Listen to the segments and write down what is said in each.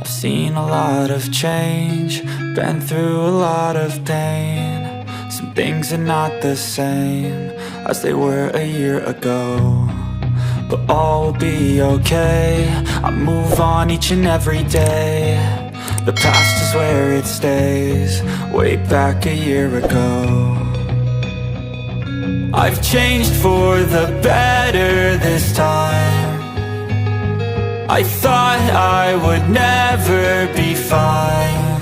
I've seen a lot of change, been through a lot of pain. Some things are not the same as they were a year ago, but all will be okay. I move on each and every day. The past is where it stays, way back a year ago. I've changed for the better this time. I thought I would never be fine.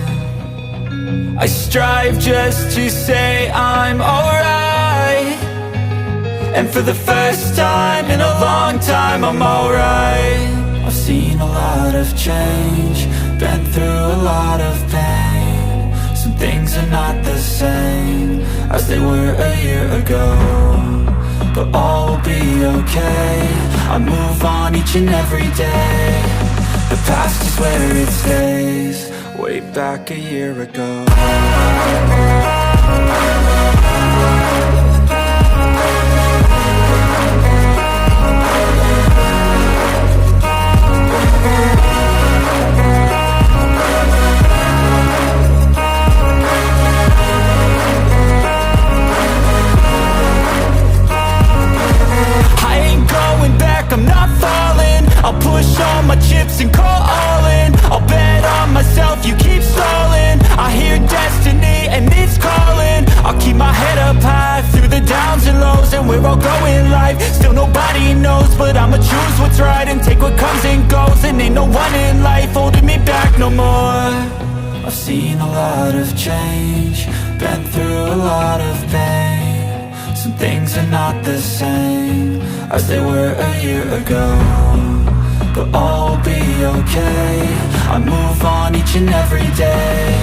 I strive just to say I'm alright, and for the first time in a long time I'm alright. I've seen a lot of change, been through a lot of pain. Some things are not the same as they were a year ago, but all will be okay. I move on each and every day. The past is where it stays, way back a year ago. I'm not falling, I'll push all my chips and call all in. I'll bet on myself, you keep stalling. I hear destiny and it's calling. I'll keep my head up high through the downs and lows, and we're all going live. Still nobody knows, but I'ma choose what's right and take what comes and goes. And ain't no one in life holding me back no more. I've seen a lot of change, been through a lot of pain. Some things are not the same as they were a year ago, but all will be okay. I move on each and every day.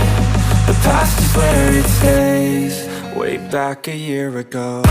The past is where it stays, way back a year ago.